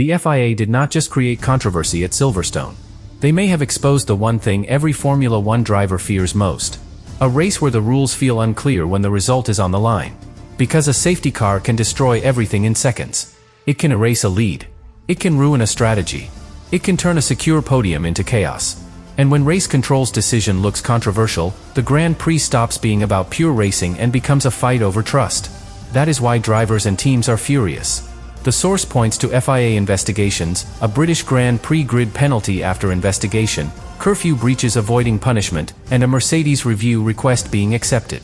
The FIA did not just create controversy at Silverstone. They may have exposed the one thing every Formula One driver fears most. A race where the rules feel unclear when the result is on the line. Because a safety car can destroy everything in seconds. It can erase a lead. It can ruin a strategy. It can turn a secure podium into chaos. And when race control's decision looks controversial, the Grand Prix stops being about pure racing and becomes a fight over trust. That is why drivers and teams are furious. The source points to FIA investigations, a British Grand Prix grid penalty after investigation, curfew breaches avoiding punishment, and a Mercedes review request being accepted.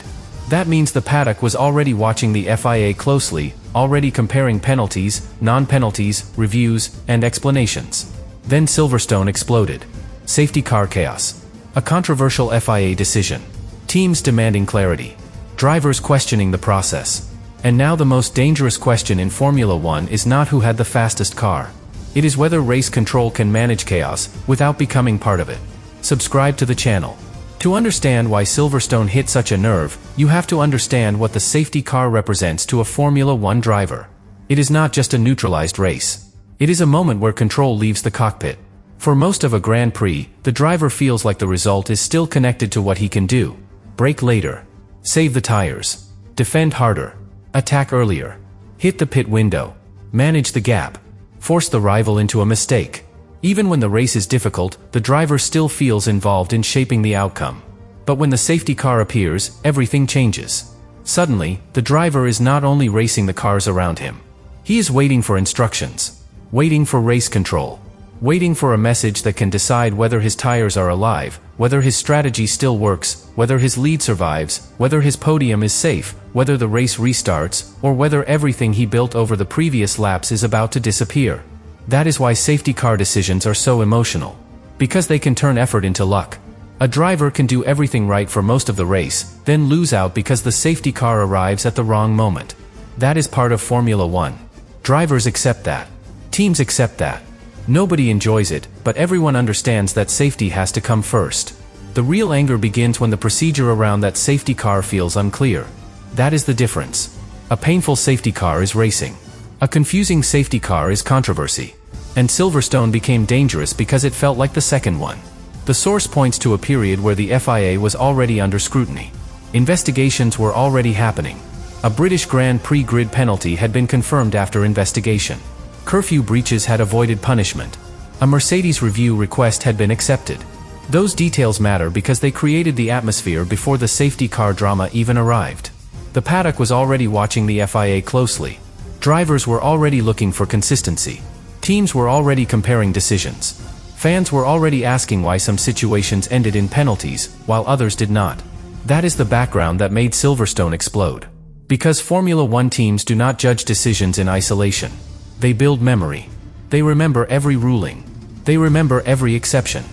That means the paddock was already watching the FIA closely, already comparing penalties, non-penalties, reviews, and explanations. Then Silverstone exploded. Safety car chaos. A controversial FIA decision. Teams demanding clarity. Drivers questioning the process. And now the most dangerous question in Formula One is not who had the fastest car. It is whether race control can manage chaos without becoming part of it. Subscribe to the channel. To understand why Silverstone hit such a nerve, you have to understand what the safety car represents to a Formula One driver. It is not just a neutralized race. It is a moment where control leaves the cockpit. For most of a Grand Prix, the driver feels like the result is still connected to what he can do. Brake later. Save the tires. Defend harder. Attack earlier. Hit the pit window. Manage the gap. Force the rival into a mistake. Even when the race is difficult, the driver still feels involved in shaping the outcome. But when the safety car appears, everything changes. Suddenly, the driver is not only racing the cars around him. He is waiting for instructions. Waiting for race control. Waiting for a message that can decide whether his tires are alive, whether his strategy still works, whether his lead survives, whether his podium is safe, whether the race restarts, or whether everything he built over the previous laps is about to disappear. That is why safety car decisions are so emotional. Because they can turn effort into luck. A driver can do everything right for most of the race, then lose out because the safety car arrives at the wrong moment. That is part of Formula One. Drivers accept that. Teams accept that. Nobody enjoys it, but everyone understands that safety has to come first. The real anger begins when the procedure around that safety car feels unclear. That is the difference. A painful safety car is racing. A confusing safety car is controversy. And Silverstone became dangerous because it felt like the second one. The source points to a period where the FIA was already under scrutiny. Investigations were already happening. A British Grand Prix grid penalty had been confirmed after investigation. Curfew breaches had avoided punishment. A Mercedes review request had been accepted. Those details matter because they created the atmosphere before the safety car drama even arrived. The paddock was already watching the FIA closely. Drivers were already looking for consistency. Teams were already comparing decisions. Fans were already asking why some situations ended in penalties, while others did not. That is the background that made Silverstone explode. Because Formula One teams do not judge decisions in isolation. They build memory. They remember every ruling. They remember every exception.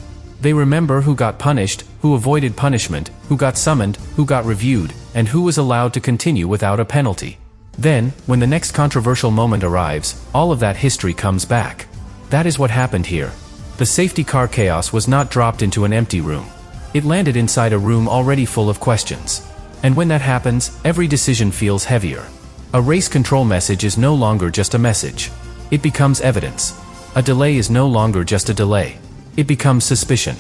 They remember who got punished, who avoided punishment, who got summoned, who got reviewed, and who was allowed to continue without a penalty. Then, when the next controversial moment arrives, all of that history comes back. That is what happened here. The safety car chaos was not dropped into an empty room. It landed inside a room already full of questions. And when that happens, every decision feels heavier. A race control message is no longer just a message. It becomes evidence. A delay is no longer just a delay. It becomes suspicion.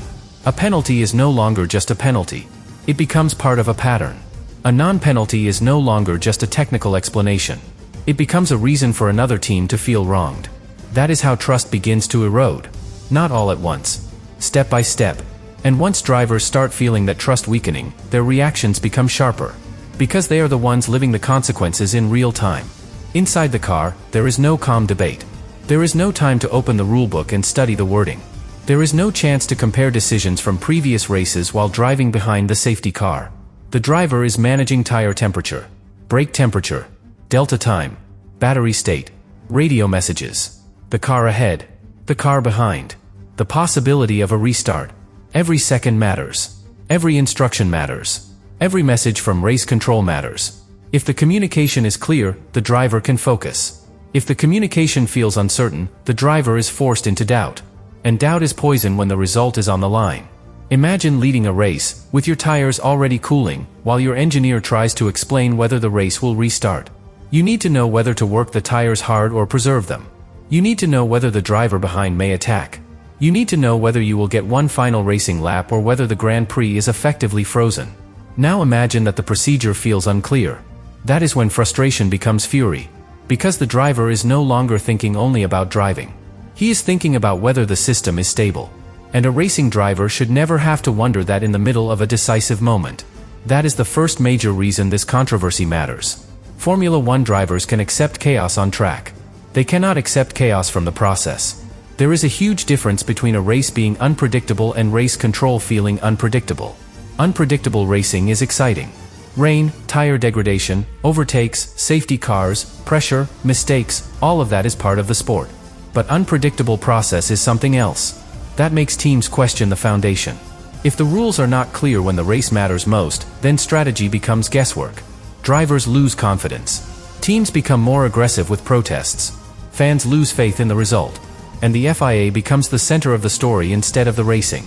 A penalty is no longer just a penalty. It becomes part of a pattern. A non-penalty is no longer just a technical explanation. It becomes a reason for another team to feel wronged. That is how trust begins to erode. Not all at once. Step by step. And once drivers start feeling that trust weakening, their reactions become sharper. Because they are the ones living the consequences in real time. Inside the car, there is no calm debate. There is no time to open the rulebook and study the wording. There is no chance to compare decisions from previous races while driving behind the safety car. The driver is managing tire temperature, brake temperature, delta time, battery state, radio messages, the car ahead, the car behind, the possibility of a restart. Every second matters. Every instruction matters. Every message from race control matters. If the communication is clear, the driver can focus. If the communication feels uncertain, the driver is forced into doubt. And doubt is poison when the result is on the line. Imagine leading a race, with your tires already cooling, while your engineer tries to explain whether the race will restart. You need to know whether to work the tires hard or preserve them. You need to know whether the driver behind may attack. You need to know whether you will get one final racing lap or whether the Grand Prix is effectively frozen. Now imagine that the procedure feels unclear. That is when frustration becomes fury, because the driver is no longer thinking only about driving. He is thinking about whether the system is stable. And a racing driver should never have to wonder that in the middle of a decisive moment. That is the first major reason this controversy matters. Formula One drivers can accept chaos on track. They cannot accept chaos from the process. There is a huge difference between a race being unpredictable and race control feeling unpredictable. Unpredictable racing is exciting. Rain, tire degradation, overtakes, safety cars, pressure, mistakes, all of that is part of the sport. But unpredictable process is something else. That makes teams question the foundation. If the rules are not clear when the race matters most, then strategy becomes guesswork. Drivers lose confidence. Teams become more aggressive with protests. Fans lose faith in the result. And the FIA becomes the center of the story instead of the racing.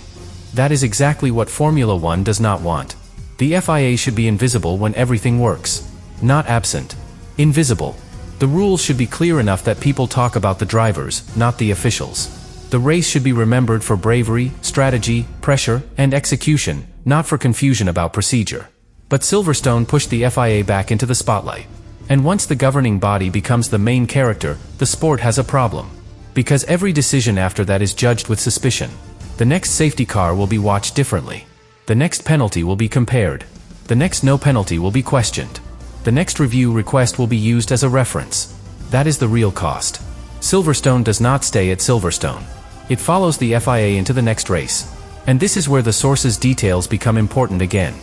That is exactly what Formula One does not want. The FIA should be invisible when everything works. Not absent. Invisible. The rules should be clear enough that people talk about the drivers, not the officials. The race should be remembered for bravery, strategy, pressure, and execution, not for confusion about procedure. But Silverstone pushed the FIA back into the spotlight. And once the governing body becomes the main character, the sport has a problem. Because every decision after that is judged with suspicion. The next safety car will be watched differently. The next penalty will be compared. The next no penalty will be questioned. The next review request will be used as a reference. That is the real cost. Silverstone does not stay at Silverstone. It follows the FIA into the next race. And this is where the source's details become important again.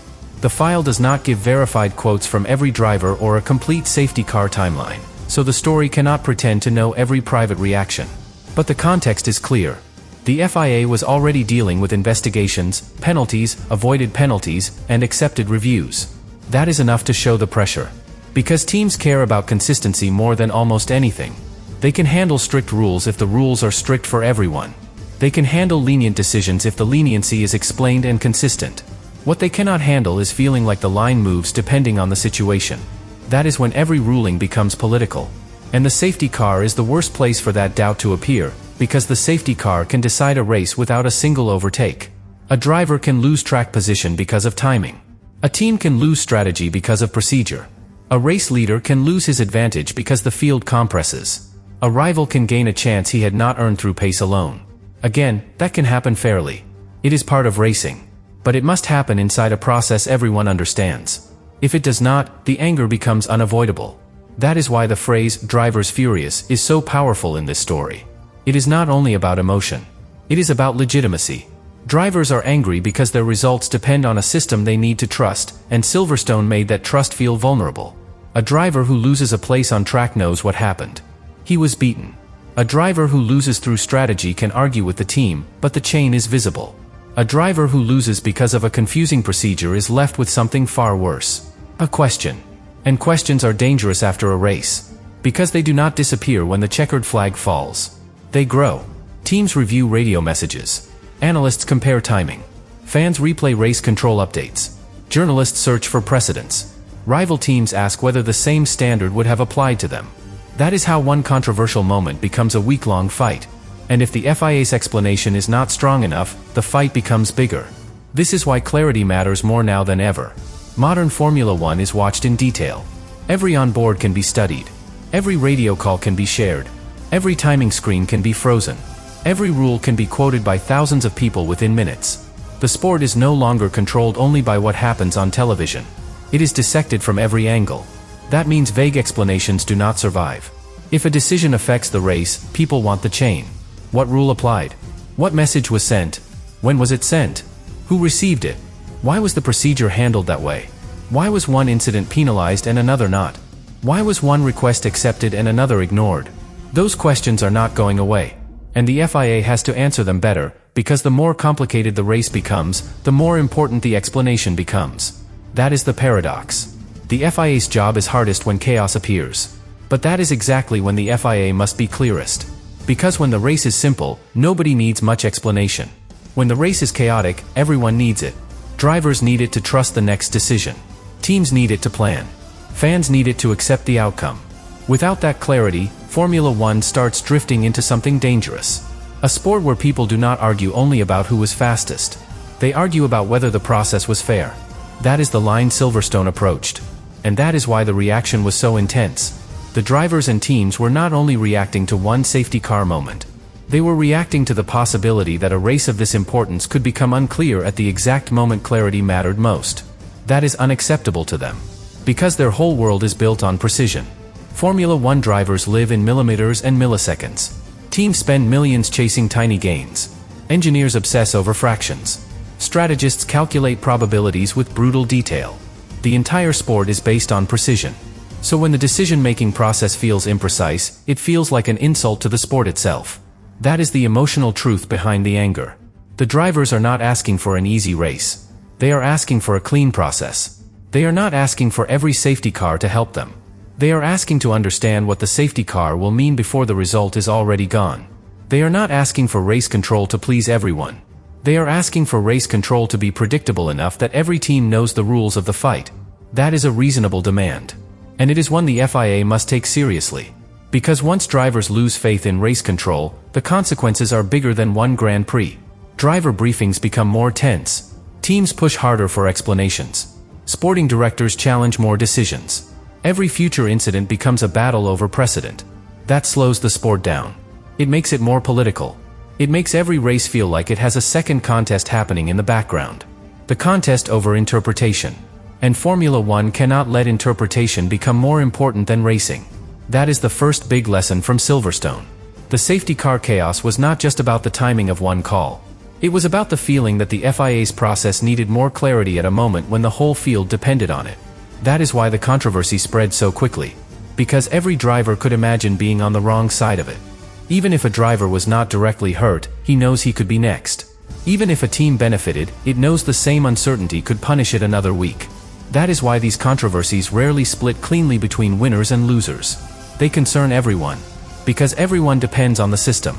The file does not give verified quotes from every driver or a complete safety car timeline, so the story cannot pretend to know every private reaction. But the context is clear. The FIA was already dealing with investigations, penalties, avoided penalties, and accepted reviews. That is enough to show the pressure. Because teams care about consistency more than almost anything. They can handle strict rules if the rules are strict for everyone. They can handle lenient decisions if the leniency is explained and consistent. What they cannot handle is feeling like the line moves depending on the situation. That is when every ruling becomes political. And the safety car is the worst place for that doubt to appear, because the safety car can decide a race without a single overtake. A driver can lose track position because of timing. A team can lose strategy because of procedure. A race leader can lose his advantage because the field compresses. A rival can gain a chance he had not earned through pace alone. Again, that can happen fairly. It is part of racing. But it must happen inside a process everyone understands. If it does not, the anger becomes unavoidable. That is why the phrase, "driver's furious," is so powerful in this story. It is not only about emotion. It is about legitimacy. Drivers are angry because their results depend on a system they need to trust, and Silverstone made that trust feel vulnerable. A driver who loses a place on track knows what happened. He was beaten. A driver who loses through strategy can argue with the team, but the chain is visible. A driver who loses because of a confusing procedure is left with something far worse. A question. And questions are dangerous after a race. Because they do not disappear when the checkered flag falls. They grow. Teams review radio messages. Analysts compare timing. Fans replay race control updates. Journalists search for precedents. Rival teams ask whether the same standard would have applied to them. That is how one controversial moment becomes a week-long fight. And if the FIA's explanation is not strong enough, the fight becomes bigger. This is why clarity matters more now than ever. Modern Formula One is watched in detail. Every onboard can be studied. Every radio call can be shared. Every timing screen can be frozen. Every rule can be quoted by thousands of people within minutes. The sport is no longer controlled only by what happens on television. It is dissected from every angle. That means vague explanations do not survive. If a decision affects the race, people want the chain. What rule applied? What message was sent? When was it sent? Who received it? Why was the procedure handled that way? Why was one incident penalized and another not? Why was one request accepted and another ignored? Those questions are not going away. And the FIA has to answer them better, because the more complicated the race becomes, the more important the explanation becomes. That is the paradox. The FIA's job is hardest when chaos appears. But that is exactly when the FIA must be clearest. Because when the race is simple, nobody needs much explanation. When the race is chaotic, everyone needs it. Drivers need it to trust the next decision. Teams need it to plan. Fans need it to accept the outcome. Without that clarity, Formula One starts drifting into something dangerous. A sport where people do not argue only about who was fastest. They argue about whether the process was fair. That is the line Silverstone approached. And that is why the reaction was so intense. The drivers and teams were not only reacting to one safety car moment. They were reacting to the possibility that a race of this importance could become unclear at the exact moment clarity mattered most. That is unacceptable to them. Because their whole world is built on precision. Formula One drivers live in millimeters and milliseconds. Teams spend millions chasing tiny gains. Engineers obsess over fractions. Strategists calculate probabilities with brutal detail. The entire sport is based on precision. So when the decision-making process feels imprecise, it feels like an insult to the sport itself. That is the emotional truth behind the anger. The drivers are not asking for an easy race. They are asking for a clean process. They are not asking for every safety car to help them. They are asking to understand what the safety car will mean before the result is already gone. They are not asking for race control to please everyone. They are asking for race control to be predictable enough that every team knows the rules of the fight. That is a reasonable demand. And it is one the FIA must take seriously. Because once drivers lose faith in race control, the consequences are bigger than one Grand Prix. Driver briefings become more tense. Teams push harder for explanations. Sporting directors challenge more decisions. Every future incident becomes a battle over precedent. That slows the sport down. It makes it more political. It makes every race feel like it has a second contest happening in the background. The contest over interpretation. And Formula One cannot let interpretation become more important than racing. That is the first big lesson from Silverstone. The safety car chaos was not just about the timing of one call. It was about the feeling that the FIA's process needed more clarity at a moment when the whole field depended on it. That is why the controversy spread so quickly. Because every driver could imagine being on the wrong side of it. Even if a driver was not directly hurt, he knows he could be next. Even if a team benefited, it knows the same uncertainty could punish it another week. That is why these controversies rarely split cleanly between winners and losers. They concern everyone. Because everyone depends on the system.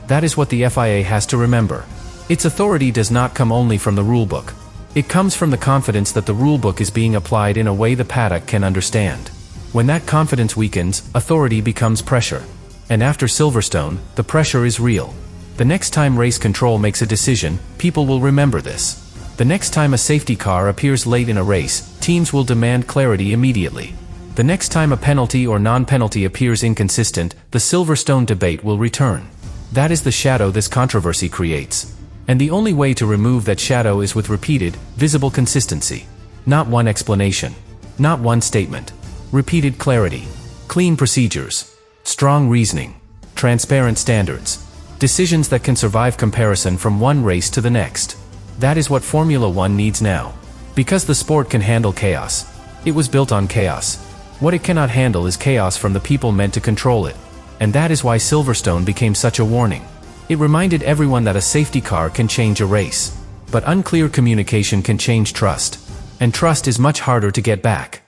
That is what the FIA has to remember. Its authority does not come only from the rulebook. It comes from the confidence that the rulebook is being applied in a way the paddock can understand. When that confidence weakens, authority becomes pressure. And after Silverstone, the pressure is real. The next time race control makes a decision, people will remember this. The next time a safety car appears late in a race, teams will demand clarity immediately. The next time a penalty or non-penalty appears inconsistent, the Silverstone debate will return. That is the shadow this controversy creates. And the only way to remove that shadow is with repeated, visible consistency. Not one explanation. Not one statement. Repeated clarity. Clean procedures. Strong reasoning. Transparent standards. Decisions that can survive comparison from one race to the next. That is what Formula One needs now. Because the sport can handle chaos. It was built on chaos. What it cannot handle is chaos from the people meant to control it. And that is why Silverstone became such a warning. It reminded everyone that a safety car can change a race. But unclear communication can change trust. And trust is much harder to get back.